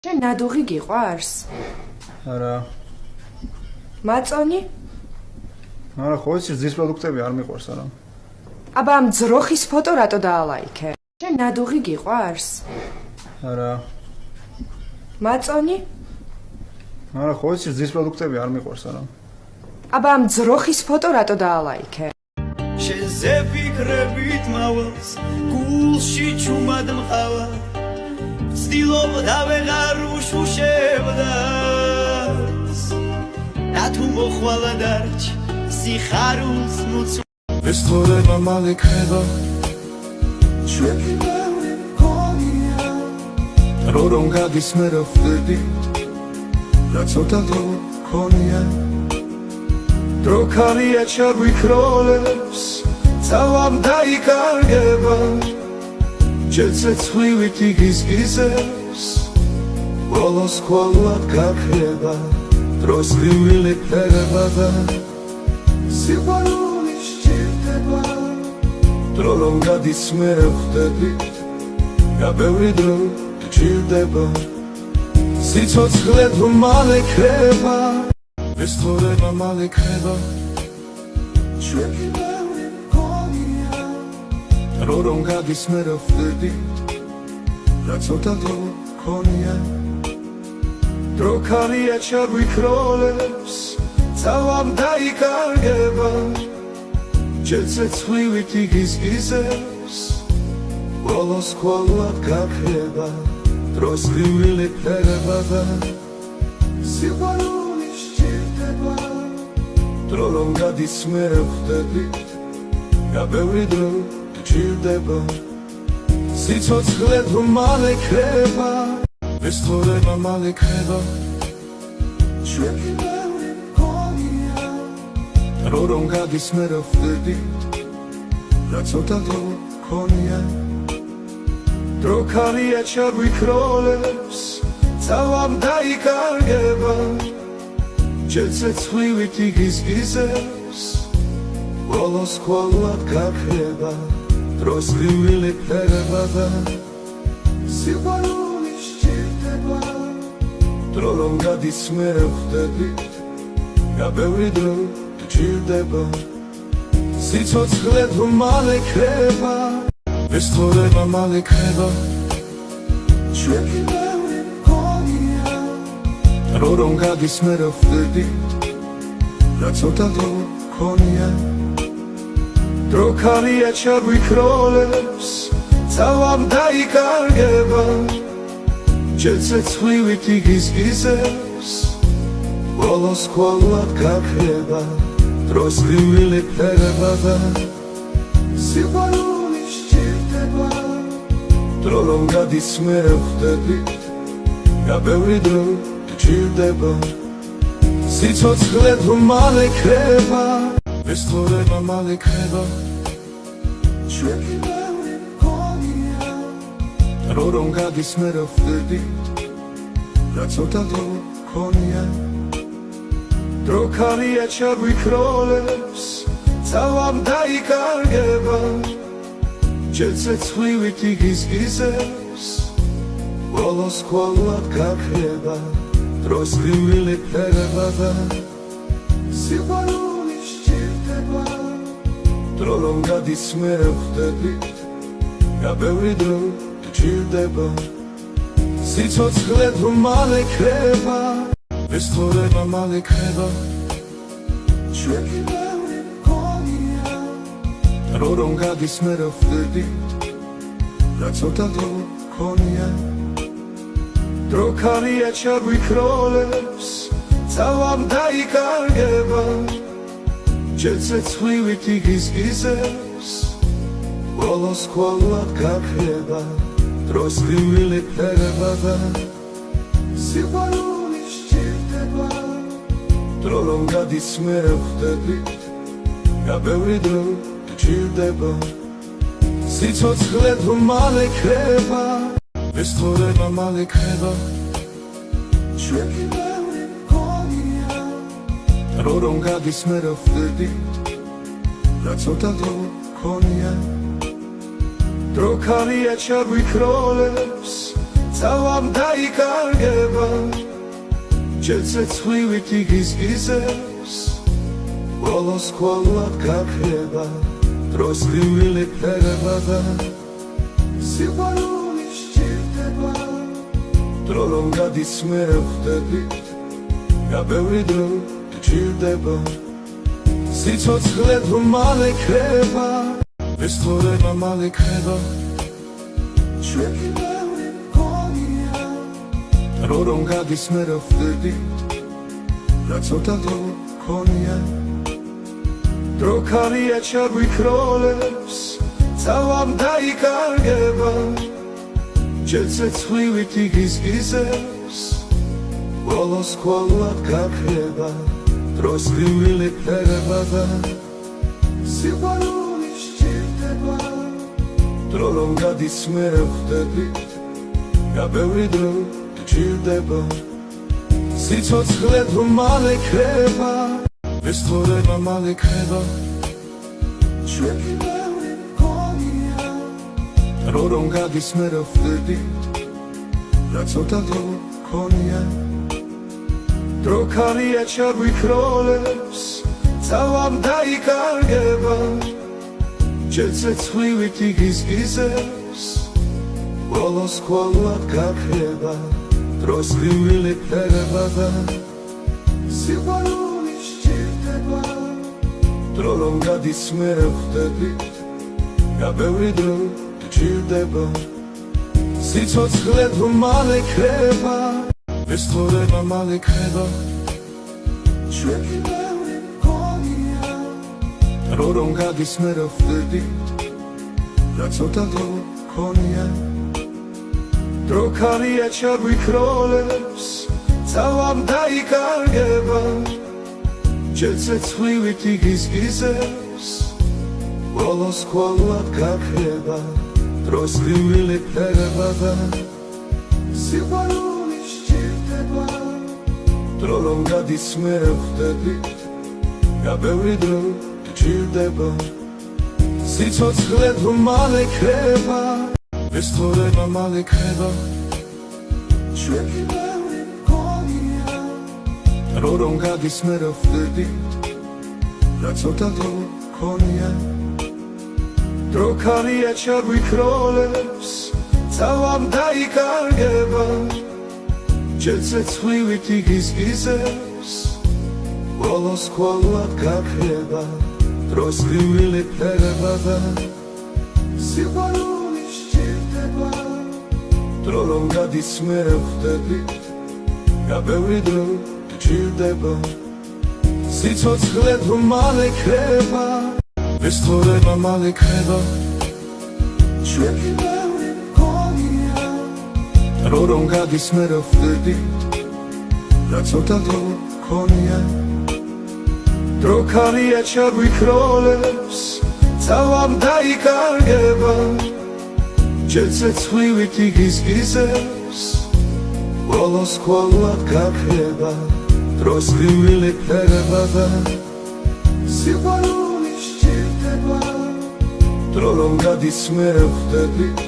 შენ ნადუღი გიყვარს? არა. მაწონი? არა, ხო იცი ზის პროდუქტები არ მიყვარს არა. აბა ამ ძროხის ფოტო რატო დაალაიქე? შენ ნადუღი გიყვარს? არა. მაწონი? არა, ხო იცი ზის პროდუქტები არ მიყვარს არა. აბა ამ ძროხის ფოტო რატო დაალაიქე? შენზე ფიქრებით მავალს გულში ჩუმად მყავა ვცდილობ დავეღარ უშუშებდას და თუ მოხვალა დარჩ სიხარულს მუცუ ეს თორება მალე ქრება ჩვენი მეორე მქონია რომ გადის მე რა ხვდები რა ცოტა დრო მქონია დრო ქარია ჩაგვიქროლებს წავამ დაიკარგება ჯეცეცხვივით იგიზგიზებს ბოლოს ხოლად გაქრება დროს გრივილი ფერება და სიყვარული სჭირდება დრო რომ გადის მე რა ხვდებით რა ბევრი დრო გჭირდება სიცოცხლე თუ მალე ქრება ეს თორება მალე ქრება ჩვენი მეორე მქონია რომ გადის მე რა ხვდებით რა ცოტა დრო მქონია დრო ქარია ჩაგვიქროლებს წავამ დაიკარგება ჯეცეცხვივით იგიზგიზებს ბოლოს ხოლად გაქრება დროს გრივილი ფერება და სიყვარული სჭირდება დრო რომ გადის მე რა ხვდებით რა ბევრი დრო გჭირდება სიცოცხლე თუ მალე ქრება ეს თორება მალე ქრება ჩვენი მეორე მქონია რომ გადის მე რა ხვდებით რა ცოტა დრო მქონია დრო ქარია ჩაგვიქროლებს წავამ დაიკარგება ჯეცეცხვივით იგიზგიზებს ბოლოს ხოლად გაქრება დროს გრივილი ფერება და სიყვარული სჭირდება დრო რომ გადის მე რა ხვდებით რა ბევრი დრო გჭირდება სიცოცხლე თუ მალე ქრება ეს თორება მალე ქრება ჩვენი მეორე მქონია რომ გადის მე რა ხვდებით რა ცოტა დრო მქონია დრო ქარია ჩაგვიქროლებს წავამ დაიკარგება ჯეცეცხვივით იგიზგიზებს ბოლოს ხოლად გაქრება დროს გრივილი ფერება და სიყვარული სჭირდება დრო რომ გადის მე რა ხვდებით რა ბევრი დრო გჭირდება სიცოცხლე თუ მალე ქრება ეს თორება მალე ქრება ჩვენი მეორე მქონია რომ გადის მე რა ხვდებით რა ცოტა დრო მქონია დრო ქარია ჩაგვიქროლებს წავამ დაიკარგება ჯეცეცხვივით იგიზგიზებს ბოლოს ხოლად გაქრება დროს გრივილი ფერება და სიყვარული სჭირდება დრო რომ გადის მე რა ხვდებით რა ბევრი დრო გჭირდება სიცოცხლე თუ მალე ქრება ეს თორება მალე ქრება ჩვენი მეორე მქონია რომ გადის მე რა ხვდებით რა ცოტა დრო მქონია დრო ქარია ჩაგვიქროლებს წავამ დაიკარგება ჯეცეცხვივით იგიზგიზებს ბოლოს ხოლად გაქრება დროს გრივილი ფერება და სიყვარული სჭირდება დრო რომ გადის მე რა ხვდებით რა ბევრი დრო გჭირდება სიცოცხლე თუ მალე ქრება ეს თორება მალე ქრება ჩვენი მეორე მქონია რომ გადის მე რა ხვდებით რა ცოტა დრო მქონია დრო ქარია ჩაგვიქროლებს წავამ დაიკარგება ჯერცეცხლივით იგიზგიზებს ბოლოს ხოლად გაქრება დროს ლივილი ფერება და სიყვარული სჭირდება დრო რომ გადის მე ხვდებით რა ბევრი დრო გჭირდება სიცოცხლე თუ მალე ქრება ეს თორება მალე ქრება ჩვენი ბევრი მგონია დრო რომ გადის მე ხვდებით რა ცოტა დრო გქონია დრო ქარია ჩაგვიქროლებს წავამ დაიკარგება ჯერცეცხლივით იგიზგიზებს ბოლოს ხოლად გაქრება დროს ლივილი ფერება და სიყვარული სჭირდება დრო რომ გადის მე ხვდებით რა ბევრი დრო გჭირდება სიცოცხლე თუ მალე ქრება ეს თორება მალე ქრება ჩვენი ბევრი მგონია დრო რომ გადის მე ხვდებით რა ცოტა დრო გქონია დრო ქარია ჩაგვიქროლებს წავამ დაიკარგება ჯერცეცხლივით იგიზგიზებს ბოლოს ხოლად გაქრება დროს ლივილი ფერება და სიყვარული სჭირდება დრო რომ გადის მე ხვდებით რა ბევრი დრო გჭირდება სიცოცხლე თუ მალე ქრება ეს თორება მალე ქრება ჩვენი ბევრი მგონია დრო რომ გადის მე ხვდებით რა ცოტა დრო გქონია დრო ქარია ჩაგვიქროლებს წავამ დაიკარგება ჯერცეცხლივით იგიზგიზებს ბოლოს ხოლად გაქრება დროს ლივილი ფერება და სიყვარული სჭირდება დრო რომ გადის მე ხვდებით რა ბევრი დრო გჭირდება სიცოცხლე თუ მალე ქრება ეს თორება მალე ქრება ჩვენი ბევრი მგონია დრო რომ გადის მე ხვდებით რა ცოტა დრო გქონია დრო ქარია ჩაგვიქროლებს წავამ დაიკარგება ჯერცეცხლივით იგიზგიზებს ბოლოს ხოლად გაქრება დროს ლივილი ფერება და სიყვარული სჭირდება დრო რომ გადის მე ხვდებით რა ბევრი დრო გჭირდება სიცოცხლე თუ მალე ქრება ეს თორება მალე ქრება ჩვენი ბევრი მგონია დრო რომ გადის მე ხვდებით რა ცოტა დრო გქონია დრო ქარია ჩაგვიქროლებს წავამ დაიკარგება ჯერცეცხლივით იგიზგიზებს ბოლოს ხოლად გაქრება დროს ლივილი ფერება და სიყვარული სჭირდება დრო რომ გადის მე ხვდებით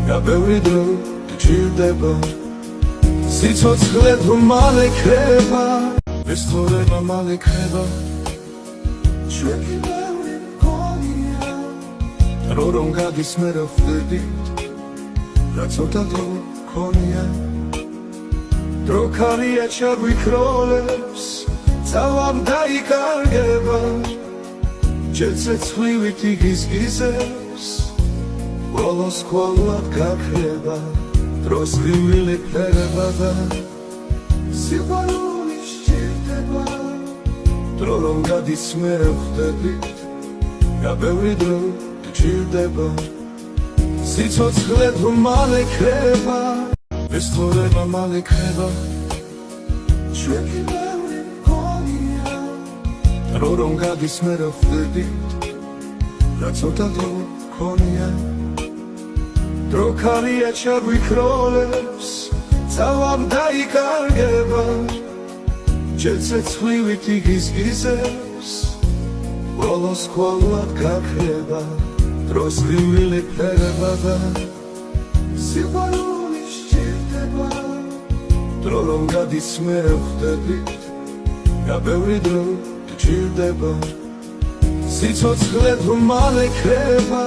რა ბევრი დრო გჭირდება სიცოცხლე თუ მალე ქრება ეს თორება მალე ქრება ჩვენი ბევრი მგონია დრო რომ გადის მე ხვდებით რა ცოტა დრო გქონია დრო ქარია ჩაგვიქროლებს წავამ დაიკარგება ჯერცეცხლივით იგიზგიზებს ბოლოს ხოლად გაქრება დროს ლივილი ფერება და სიყვარული სჭირდება დრო რომ გადის მე ხვდებით რა ბევრი დრო გჭირდება სიცოცხლე თუ მალე ქრება ეს თორება მალე ქრება ჩვენი ბევრი მგონია დრო რომ გადის მე ხვდებით რა ცოტა დრო გქონია დრო ქარია ჩაგვიქროლებს წავამ დაიკარგება ჯერცეცხლივით იგიზგიზებს ბოლოს ხოლად გაქრება დროს ლივილი ფერება და სიყვარული სჭირდება დრო რომ გადის მე ვხვდებით და ბევრი დრო გჭირდება სიცოცხლე თუ მალე ქრება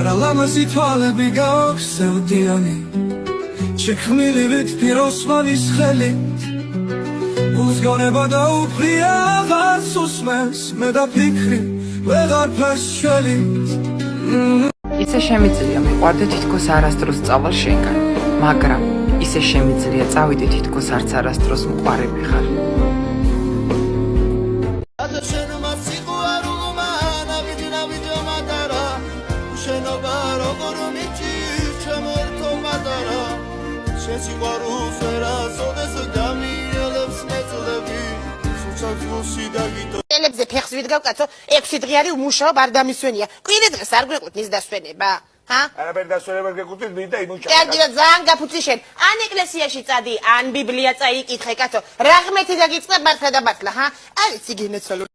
რა ლამაზი თვალები გააქვსევდიანი შექმნილივით პიროსმანის ხელით უზგონება და უფლია აღარ სუსმენს მე და ფიქრი ვეღარ ფაშველით ისე შემიძლია მიყვარდე თითქოს არასდროს სწავლა შენგან, მაგრამ ისე შემიძლია წავიდე თითქოს არც არასდროს მყარები ხარ. ელებზე ფეხს ვიდგავ კაცო 6 დღიანი უმუშაო არ დამისვენია. კვირა დღეს არ გვეყოთ ის დასვენება, ჰა? არაფერი დასვენება გეკუთვნით მით და იმუშავა. კარგია, ძალიან გაფუძი შენ. ან ეკლესიაში წადი, ან ბიბლია წაიკითხე კაცო. რაღმეთი დაგიწყდა მართლა და მართლა, ჰა? არის იგინეცალო